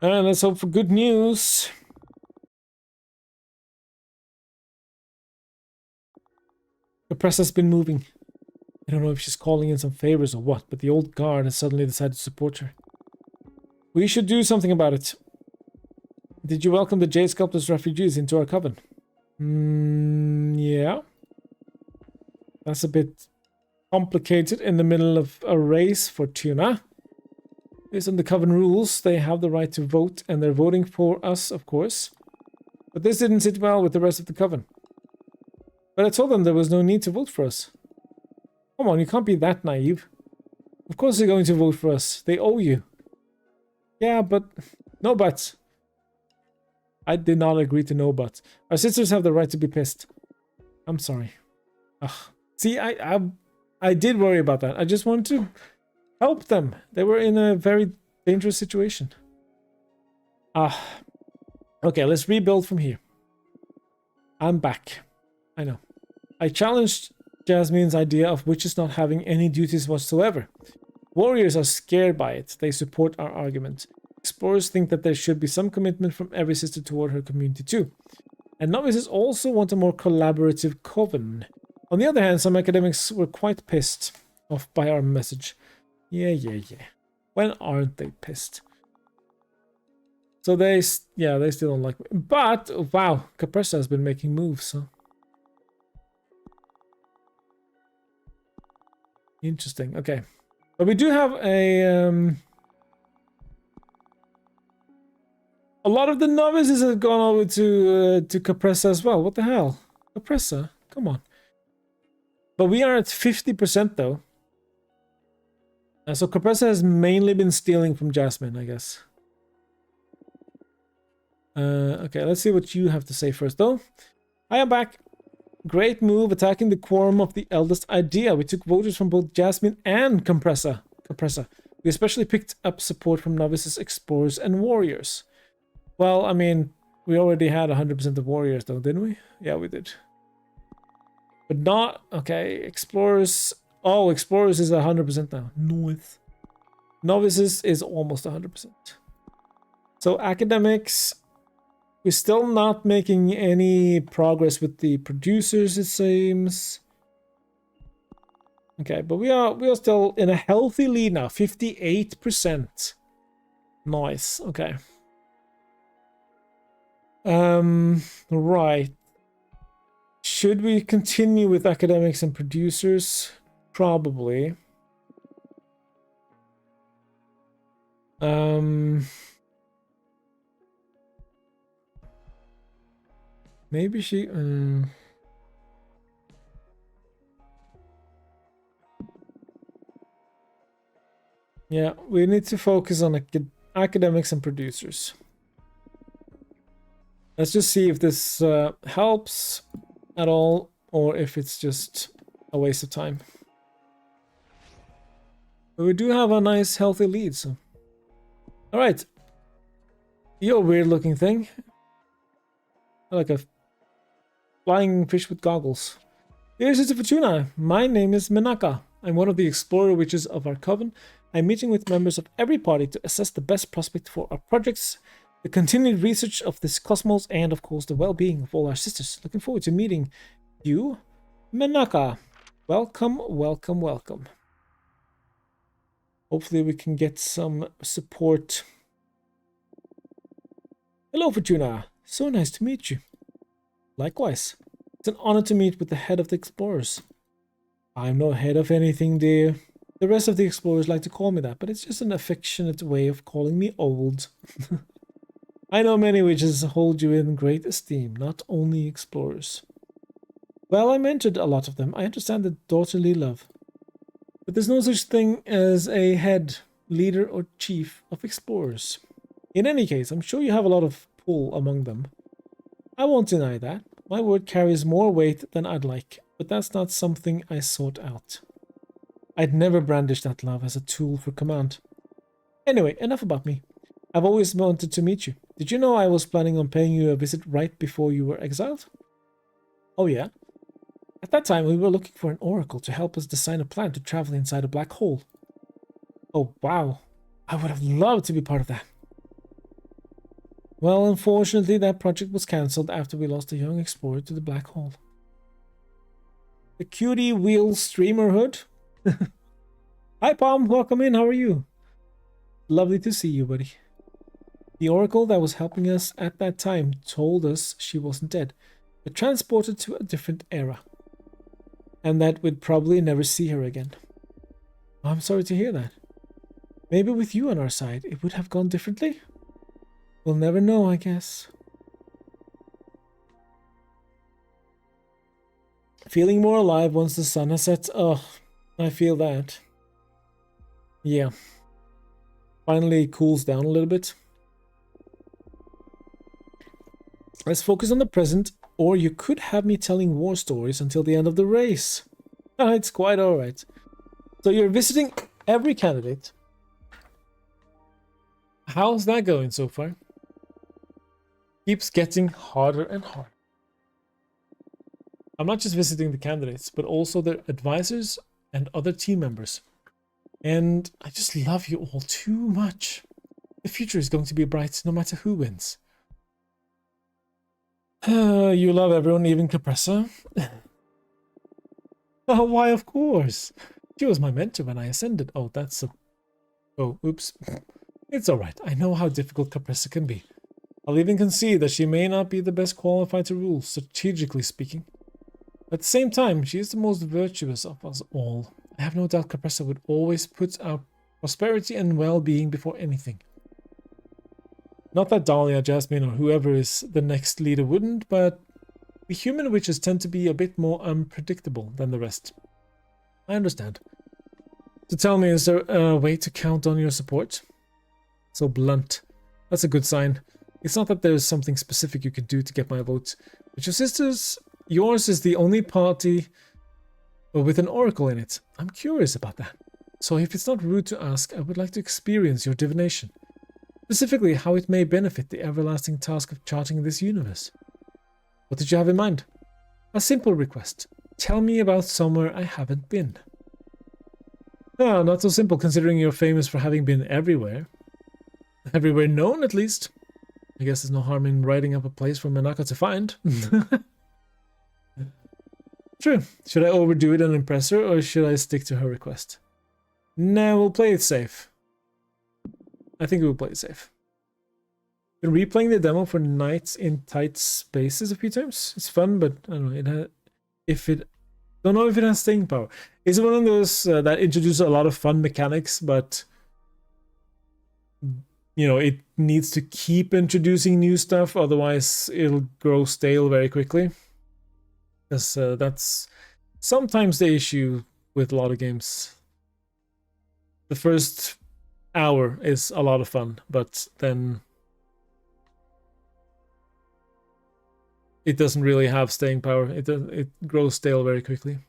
Let's hope for good news. The press has been moving. I don't know if she's calling in some favors or what, but the old guard has suddenly decided to support her. We should do something about it. Did you welcome the Jade Sculptor's refugees into our coven? Yeah. That's a bit complicated in the middle of a race, Fortuna. Based on the coven rules, they have the right to vote, and they're voting for us, of course. But this didn't sit well with the rest of the coven. But I told them there was no need to vote for us. Come on, you can't be that naive. Of course they're going to vote for us. They owe you. Yeah, but... No buts. I did not agree to no buts. Our sisters have the right to be pissed. I'm sorry. Ugh. See, I did worry about that. I just wanted to help them. They were in a very dangerous situation. Okay, let's rebuild from here. I'm back. I know. I challenged Jasmine's idea of witches not having any duties whatsoever. Warriors are scared by it. They support our argument. Explorers think that there should be some commitment from every sister toward her community too. And novices also want a more collaborative coven. On the other hand, some academics were quite pissed off by our message. Yeah. When aren't they pissed? So they still don't like me. But, wow, Capressa has been making moves, huh? Interesting, okay. But we do have a lot of the novices have gone over to Capressa as well. What the hell? Capressa? Come on. But we are at 50% though. So Capressa has mainly been stealing from Jasmine, I guess. Okay, let's see what you have to say first though. I am back. Great move attacking the quorum of the eldest idea. We took voters from both Jasmine and Capressa. We especially picked up support from novices, explorers, and warriors. Well, I mean, we already had 100% of warriors though, didn't we? Yeah, we did. But not... Okay, explorers... Oh, explorers is 100% now. North. Novices is almost 100%. So academics... We're still not making any progress with the producers, it seems. Okay, but we are still in a healthy lead now. 58%. Nice. Okay. Right. Should we continue with academics and producers? Probably. Maybe she... Yeah, we need to focus on academics and producers. Let's just see if this helps at all, or if it's just a waste of time. But we do have a nice, healthy lead, so... Alright. You're a weird-looking thing. Like a flying fish with goggles. Dear Sister Fortuna, my name is Menaka. I'm one of the explorer witches of our coven. I'm meeting with members of every party to assess the best prospect for our projects, the continued research of this cosmos, and of course the well-being of all our sisters. Looking forward to meeting you, Menaka. Welcome, welcome, welcome. Hopefully we can get some support. Hello, Fortuna. So nice to meet you. Likewise. It's an honor to meet with the head of the explorers. I'm no head of anything, dear. The rest of the explorers like to call me that, but it's just an affectionate way of calling me old. I know many witches hold you in great esteem, not only explorers. Well, I mentored a lot of them. I understand the daughterly love. But there's no such thing as a head, leader, or chief of explorers. In any case, I'm sure you have a lot of pull among them. I won't deny that. My word carries more weight than I'd like, but that's not something I sought out. I'd never brandish that love as a tool for command. Anyway, enough about me. I've always wanted to meet you. Did you know I was planning on paying you a visit right before you were exiled? Oh yeah? At that time, we were looking for an oracle to help us design a plan to travel inside a black hole. Oh wow. I would have loved to be part of that. Well, unfortunately, that project was cancelled after we lost a young explorer to the black hole. The cutie wheel streamerhood. Hi, Palm. Welcome in. How are you? Lovely to see you, buddy. The oracle that was helping us at that time told us she wasn't dead, but transported to a different era, and that we'd probably never see her again. I'm sorry to hear that. Maybe with you on our side, it would have gone differently? We'll never know, I guess. Feeling more alive once the sun has set. Oh, I feel that. Yeah. Finally it cools down a little bit. Let's focus on the present, or you could have me telling war stories until the end of the race. It's quite alright. So you're visiting every candidate. How's that going so far? Keeps getting harder and harder. I'm not just visiting the candidates, but also their advisors and other team members. And I just love you all too much. The future is going to be bright no matter who wins. You love everyone, even Capressa? Oh, why, of course. She was my mentor when I ascended. Oh, that's a... Oh, oops. It's alright. I know how difficult Capressa can be. I'll even concede that she may not be the best qualified to rule, strategically speaking. At the same time, she is the most virtuous of us all. I have no doubt Capressa would always put our prosperity and well-being before anything. Not that Dahlia, Jasmine, or whoever is the next leader wouldn't, but we human witches tend to be a bit more unpredictable than the rest. I understand. So tell me, is there a way to count on your support? So blunt. That's a good sign. It's not that there's something specific you could do to get my vote, but your sisters, yours is the only party with an oracle in it. I'm curious about that. So if it's not rude to ask, I would like to experience your divination. Specifically, how it may benefit the everlasting task of charting this universe. What did you have in mind? A simple request. Tell me about somewhere I haven't been. Ah, not so simple considering you're famous for having been everywhere. Everywhere known, at least. I guess there's no harm in writing up a place for Menaka to find. True. Should I overdo it and impress her, or should I stick to her request? Nah, we'll play it safe. I think we'll play it safe. Been replaying the demo for nights in tight spaces a few times. It's fun, but I don't know. Don't know if it has staying power. It's one of those that introduces a lot of fun mechanics, but you know, it needs to keep introducing new stuff, otherwise it'll grow stale very quickly. Because that's sometimes the issue with a lot of games. The first hour is a lot of fun, but then it doesn't really have staying power. It grows stale very quickly.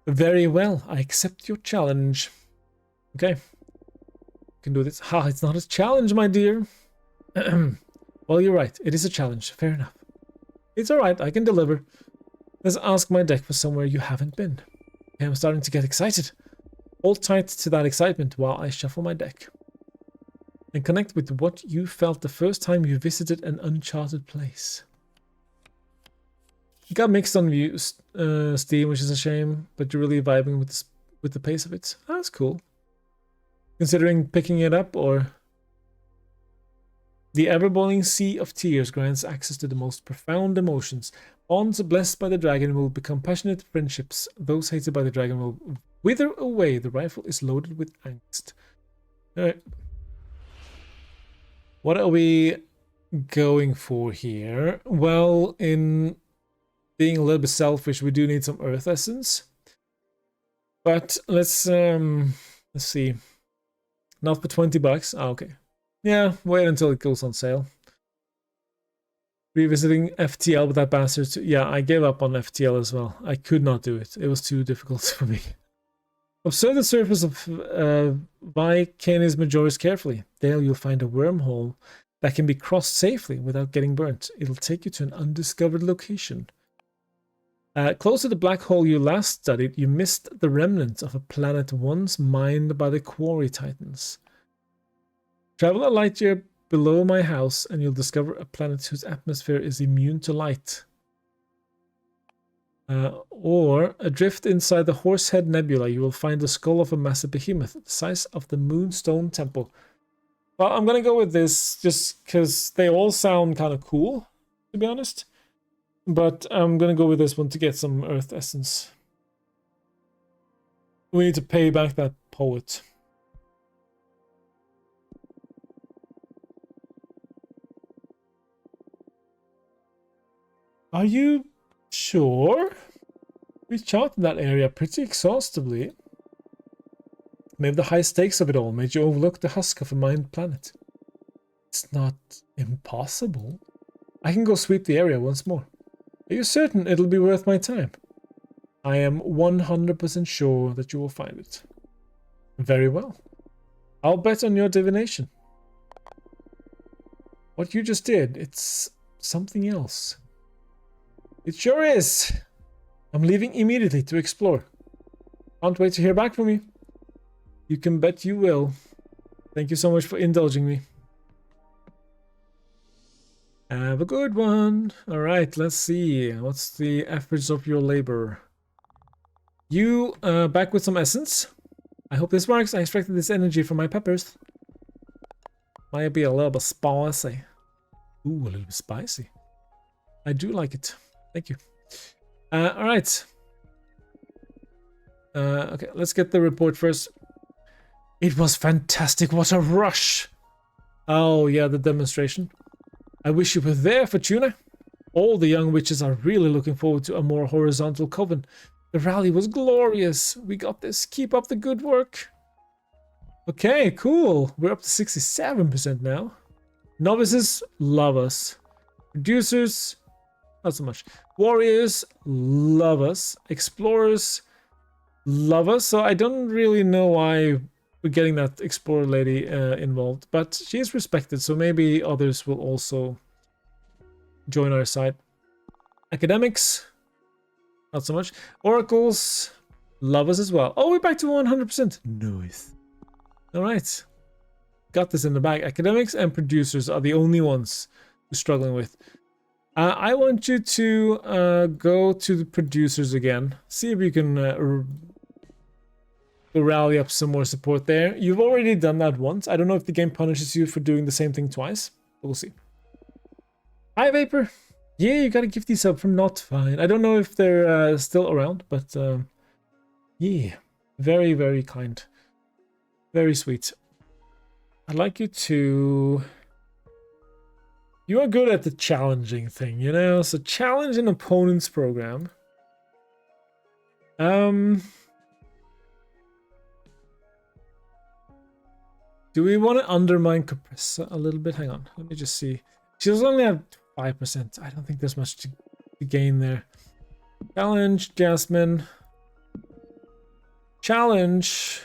Very well, I accept your challenge. Okay. Can do this. Ha, it's not a challenge, my dear. Well, you're right. It is a challenge. Fair enough. It's alright, I can deliver. Let's ask my deck for somewhere you haven't been. Okay, I'm starting to get excited. Hold tight to that excitement while I shuffle my deck. And connect with what you felt the first time you visited an uncharted place. It got mixed on Steam, which is a shame, but you're really vibing with the pace of it. That's cool. Considering picking it up, or... The ever-boiling sea of tears grants access to the most profound emotions. Bonds blessed by the dragon will become passionate friendships. Those hated by the dragon will wither away. The rifle is loaded with angst. Alright. What are we going for here? Well, in being a little bit selfish, we do need some earth essence. But let's see. Not for $20. Ah, okay. Yeah, wait until it goes on sale. Revisiting FTL with that bastard. Yeah, I gave up on FTL as well. I could not do it. It was too difficult for me. Observe the surface of Canis Majoris carefully. There you'll find a wormhole that can be crossed safely without getting burnt. It'll take you to an undiscovered location. Close to the black hole you last studied, you missed the remnants of a planet once mined by the quarry titans. Travel a light year below my house and you'll discover a planet whose atmosphere is immune to light. Or adrift inside the Horsehead Nebula, you will find the skull of a massive behemoth, the size of the Moonstone Temple. Well, I'm gonna go with this just because they all sound kind of cool, to be honest. But I'm gonna go with this one to get some Earth Essence. We need to pay back that poet. Are you sure? We charted that area pretty exhaustively. Maybe the high stakes of it all made you overlook the husk of a mined planet. It's not impossible. I can go sweep the area once more. Are you certain it'll be worth my time? I am 100% sure that you will find it. Very well. I'll bet on your divination. What you just did, it's something else. It sure is. I'm leaving immediately to explore. Can't wait to hear back from you. You can bet you will. Thank you so much for indulging me. Have a good one. All right, let's see. What's the efforts of your labor? You back with some essence. I hope this works. I extracted this energy from my peppers. Might be a little bit spicy. Ooh, a little bit spicy. I do like it. Thank you. All right. Okay, let's get the report first. It was fantastic. What a rush. Oh, yeah, the demonstration. I wish you were there, Fortuna. All the young witches are really looking forward to a more horizontal coven. The rally was glorious. We got this. Keep up the good work. Okay, cool. We're up to 67% now. Novices love us. Producers, not so much. Warriors love us. Explorers love us. So I don't really know why we're getting that explorer lady involved, but she is respected, so maybe others will also join our side. Academics, not so much. Oracles love us as well. Oh, we're back to 100%. Nice. All right, got this in the bag. Academics and producers are the only ones we're struggling with. I want you to go to the producers again. See if you can rally up some more support there. You've already done that once. I don't know if the game punishes you for doing the same thing twice. We'll see. Hi, Vapor. Yeah, you got a gifty sub from Not Fine. I don't know if they're still around, but yeah, very, very kind. Very sweet. I'd like you to... You are good at the challenging thing, you know? So challenge an opponent's program. Do we want to undermine Capressa a little bit? Hang on, let me just see. She does only have 5%. I don't think there's much to gain there. Challenge, Jasmine. Challenge.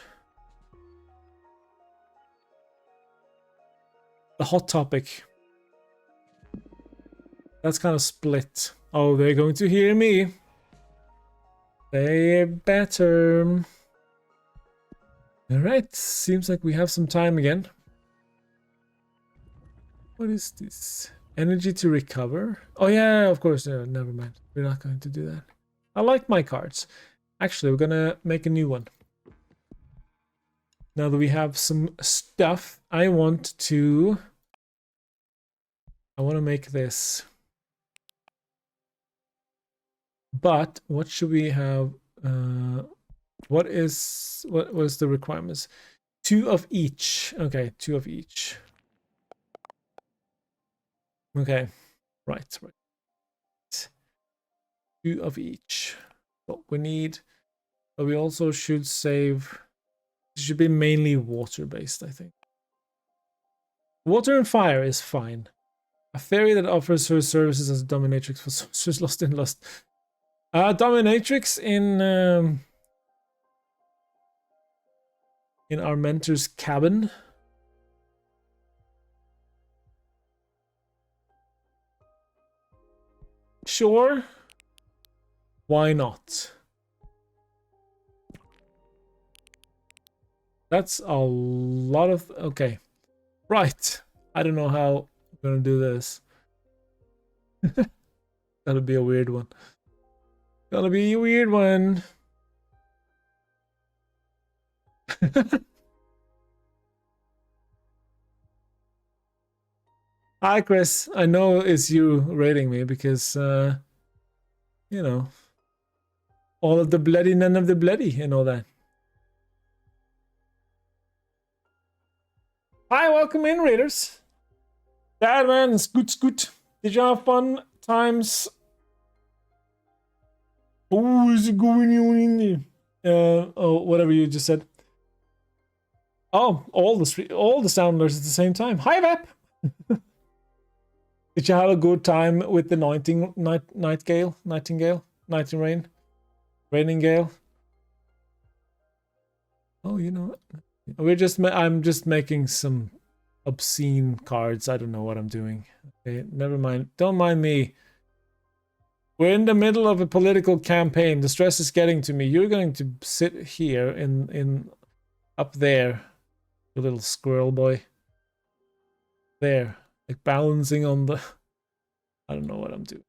The hot topic. That's kind of split. Oh, they're going to hear me. They better. Alright, seems like we have some time again. What is this? Energy to recover? Oh yeah, of course, never mind. We're not going to do that. I like my cards. Actually, we're gonna make a new one. Now that we have some stuff, I want to make this. But what should we have? What was the requirements? 2 of each. Okay, 2 of each. Okay, right. 2 of each. What we need, but we also should save. It should be mainly water-based, I think. Water and fire is fine. A fairy that offers her services as a dominatrix for sorcerers lost in lust. Dominatrix in our mentor's cabin. Sure. Why not? That's a lot of... Okay. Right. I don't know how I'm gonna do this. That'll be a weird one. Gonna be a weird one. Hi, Chris. I know it's you rating me because, you know, all of the bloody, none of the bloody, and all that. Hi, welcome in, Raiders. Bad man, scoot, scoot. Did you have fun times? Oh, is it going on in there? Oh, whatever you just said. Oh, all the soundlers at the same time. Hi, Vep. Did you have a good time with the nightingale, nighting rain, raining gale? Oh, you know what? I'm just making some obscene cards. I don't know what I'm doing. Okay, never mind. Don't mind me. We're in the middle of a political campaign. The stress is getting to me. You're going to sit here in up there, you little squirrel boy. There, like balancing on the. I don't know what I'm doing.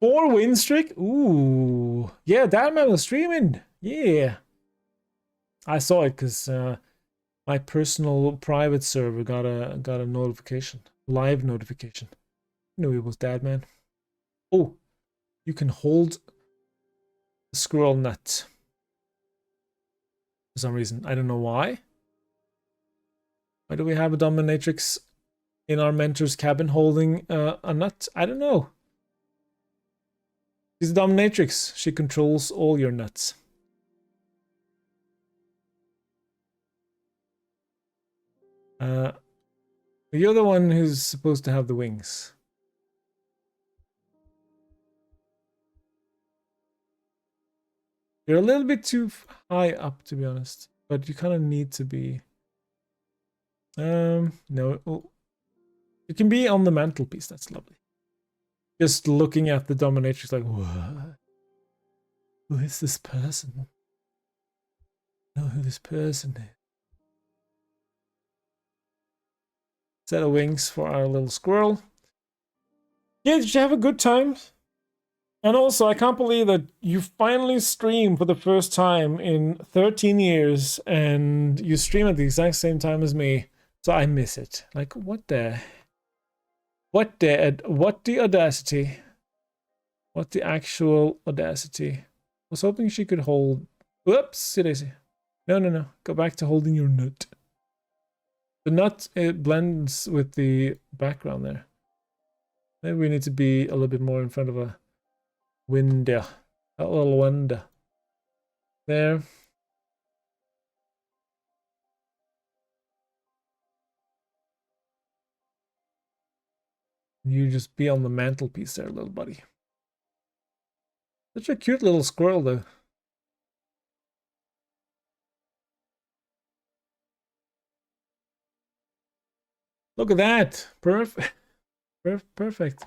4-win streak. Ooh, yeah, that man was streaming. Yeah, I saw it because my personal private server got a notification, live notification. I knew it was Dad Man. Oh, you can hold the squirrel nut for some reason. I don't know why. Why do we have a dominatrix in our mentor's cabin holding a nut? I don't know. She's a dominatrix. She controls all your nuts. You're the one who's supposed to have the wings. You're a little bit too high up, to be honest. But you kind of need to be... no. Oh. You can be on the mantelpiece. That's lovely. Just looking at the dominatrix like, what? Who is this person? I know who this person is. Set of wings for our little squirrel. Yeah, did you have a good time? And also, I can't believe that you finally stream for the first time in 13 years and you stream at the exact same time as me. So I miss it. Like, what the audacity? What the actual audacity? I was hoping she could hold... Whoops, daisy. No. Go back to holding your nut. The nut, it blends with the background there. Maybe we need to be a little bit more in front of a window. A little window. There. You just be on the mantelpiece there, little buddy. Such a cute little squirrel, though. Look at that. Perfect. Perfect.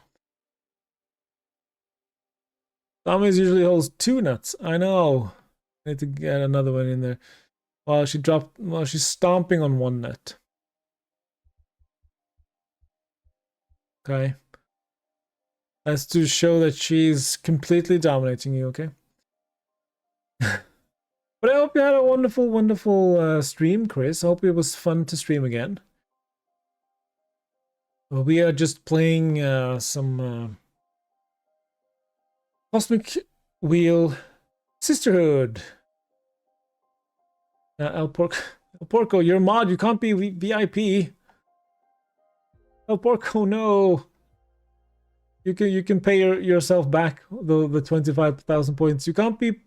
Tommy's usually holds 2 nuts. I know. Need to get another one in there. Well, she's stomping on 1 nut. Okay. That's to show that she's completely dominating you, okay? But I hope you had a wonderful, wonderful stream, Chris. I hope it was fun to stream again. Well, we are just playing some Cosmic Wheel Sisterhood. El Porco, you're a mod. You can't be VIP. El Porco, no. You can pay yourself back the 25,000 points. You can't be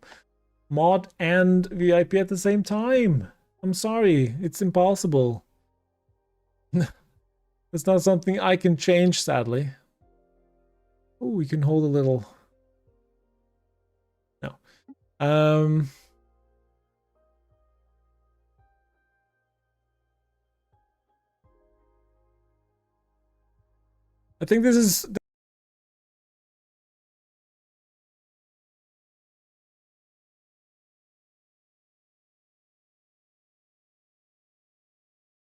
mod and VIP at the same time. I'm sorry, it's impossible. It's not something I can change, sadly. Oh, we can hold a little. No. I think this is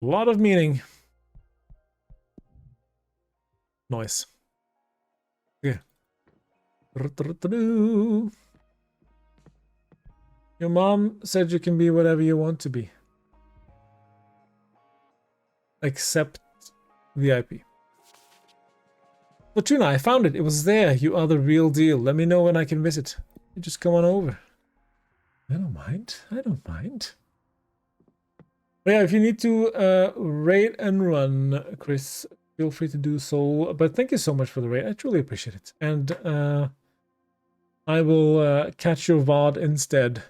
A lot of meaning. Nice. Yeah. Your mom said you can be whatever you want to be. Except VIP. Fortuna, I found it. It was there. You are the real deal. Let me know when I can visit. You just come on over. I don't mind. I don't mind. But yeah, if you need to raid and run, Chris, feel free to do so. But thank you so much for the raid. I truly appreciate it. And I will catch your VOD instead.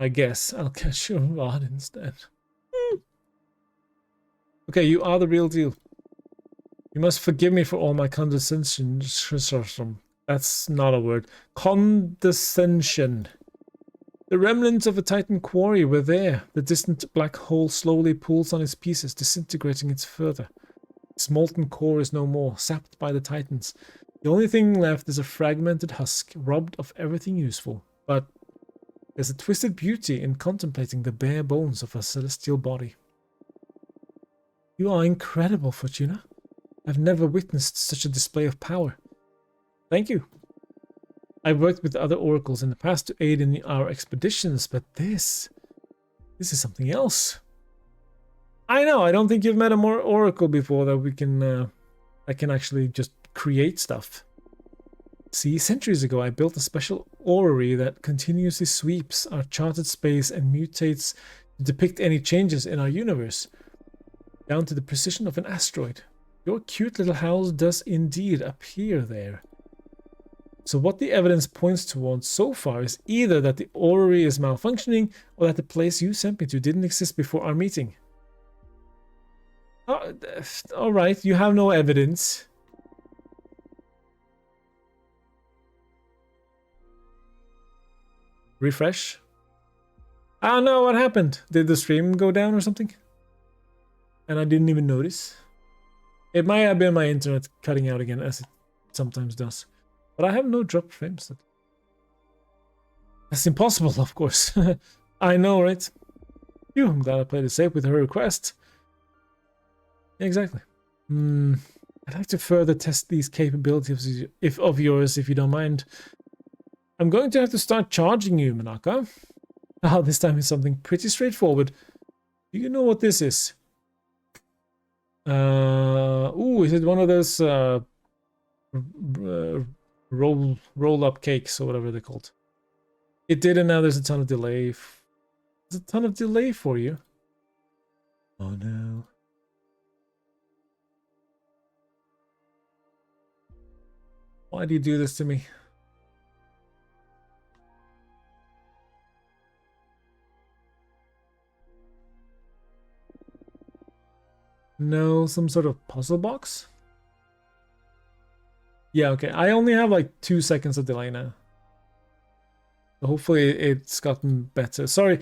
I guess I'll catch your VOD instead. Okay, you are the real deal. You must forgive me for all my condescension. That's not a word. Condescension. The remnants of a Titan quarry were there. The distant black hole slowly pulls on its pieces, disintegrating it further. Its molten core is no more, sapped by the Titans. The only thing left is a fragmented husk, robbed of everything useful. But there's a twisted beauty in contemplating the bare bones of a celestial body. You are incredible, Fortuna. I've never witnessed such a display of power. Thank you. I've worked with other oracles in the past to aid in our expeditions, but this is something else. I know, I don't think you've met a more oracle before that we can that can actually just create stuff. See, centuries ago I built a special orrery that continuously sweeps our charted space and mutates to depict any changes in our universe, down to the precision of an asteroid. Your cute little house does indeed appear there. So what the evidence points towards so far is either that the orrery is malfunctioning or that the place you sent me to didn't exist before our meeting. Oh, all right, you have no evidence. Refresh. I don't know what happened. Did the stream go down or something? And I didn't even notice. It might have been my internet cutting out again, as it sometimes does. But I have no drop frames. That's impossible, of course. I know, right? Phew, I'm glad I played it safe with her request. Exactly. I'd like to further test these capabilities of yours, if you don't mind. I'm going to have to start charging you, Menaka. This time it's something pretty straightforward. Do you know what this is? Ooh, is it one of those roll-up cakes or whatever they're called? It did, and now there's a ton of delay. There's a ton of delay for you. Oh no. Why do you do this to me? No, some sort of puzzle box? Yeah, okay. I only have like 2 seconds of delay now. So hopefully it's gotten better. Sorry.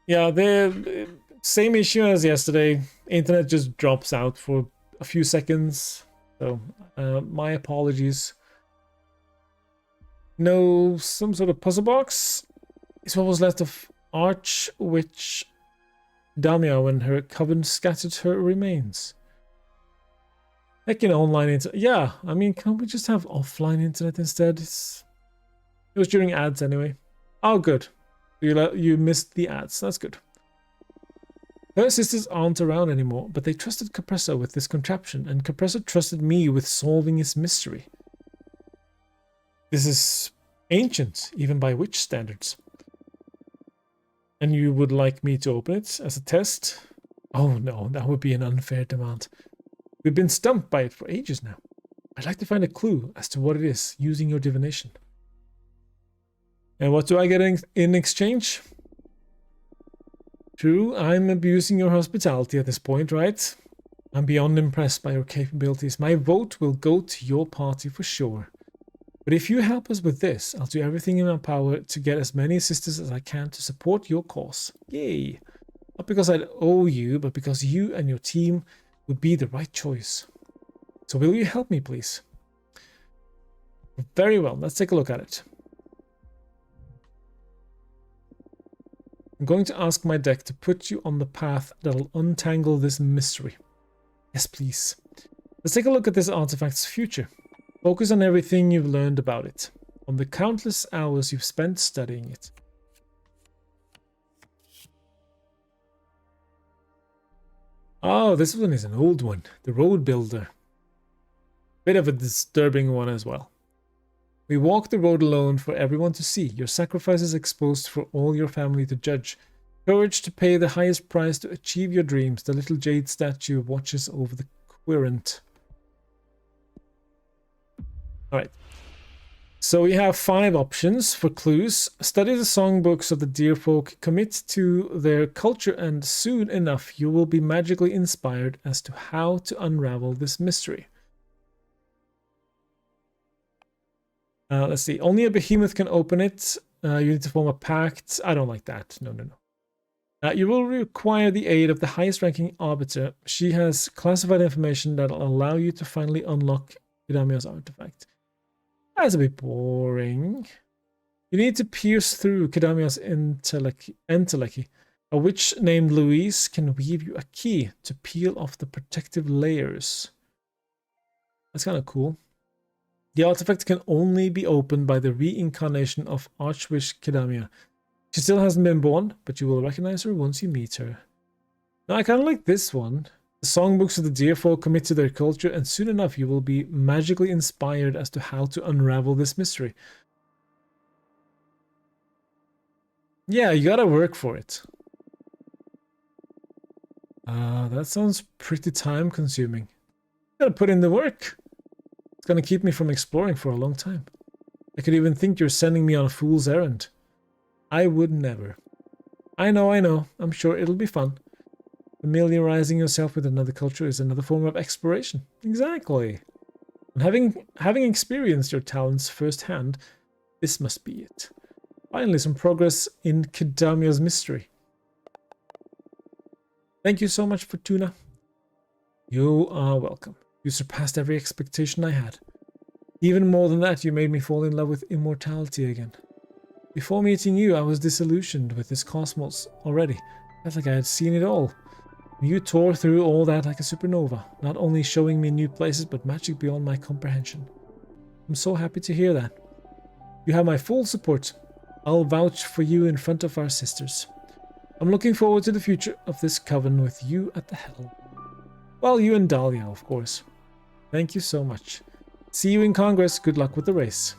Yeah, the same issue as yesterday. Internet just drops out for a few seconds. So, my apologies. No, some sort of puzzle box is what was left of Archwitch Damia when her coven scattered her remains. Heck, online internet. Yeah, I mean, can't we just have offline internet instead? It was during ads anyway. Oh, good. You missed the ads. That's good. Her sisters aren't around anymore, but they trusted Compressor with this contraption, and Compressor trusted me with solving its mystery. This is ancient, even by witch standards. And you would like me to open it as a test? Oh no, that would be an unfair demand. We've been stumped by it for ages now. I'd like to find a clue as to what it is, using your divination. And what do I get in exchange? True, I'm abusing your hospitality at this point, right? I'm beyond impressed by your capabilities. My vote will go to your party for sure. But if you help us with this, I'll do everything in my power to get as many sisters as I can to support your cause. Yay! Not because I owe you, but because you and your team would be the right choice. So will you help me, please? Very well, let's take a look at it. I'm going to ask my deck to put you on the path that'll untangle this mystery. Yes, please. Let's take a look at this artifact's future. Focus on everything you've learned about it, on the countless hours you've spent studying it. Oh, this one is an old one. The Road Builder. Bit of a disturbing one as well. We walk the road alone for everyone to see. Your sacrifices exposed for all your family to judge. Courage to pay the highest price to achieve your dreams. The little jade statue watches over the querent. Alright. So we have 5 options for clues. Study the songbooks of the deer folk. Commit to their culture, and soon enough you will be magically inspired as to how to unravel this mystery. Let's see. Only a behemoth can open it. You need to form a pact. I don't like that. No. You will require the aid of the highest ranking arbiter. She has classified information that will allow you to finally unlock Kidamia's artifact. That's a bit boring. You need to pierce through Kidamia's entelechy. A witch named Louise can weave you a key to peel off the protective layers. That's kind of cool. The artifact can only be opened by the reincarnation of Archwitch Kidamia. She still hasn't been born, but you will recognize her once you meet her. Now, I kind of like this one. The songbooks of the deer folk commit to their culture, and soon enough you will be magically inspired as to how to unravel this mystery. Yeah, you gotta work for it. That sounds pretty time consuming. Gotta put in the work. It's gonna keep me from exploring for a long time. I could even think you're sending me on a fool's errand. I would never. I know. I'm sure it'll be fun. Familiarizing yourself with another culture is another form of exploration. Exactly. And having experienced your talents firsthand, this must be it. Finally, some progress in Kidamia's mystery. Thank you so much, Fortuna. You are welcome. You surpassed every expectation I had. Even more than that, you made me fall in love with immortality again. Before meeting you, I was disillusioned with this cosmos already. I felt like I had seen it all. You tore through all that like a supernova, not only showing me new places, but magic beyond my comprehension. I'm so happy to hear that. You have my full support. I'll vouch for you in front of our sisters. I'm looking forward to the future of this coven with you at the helm. Well, you and Dahlia, of course. Thank you so much. See you in Congress. Good luck with the race.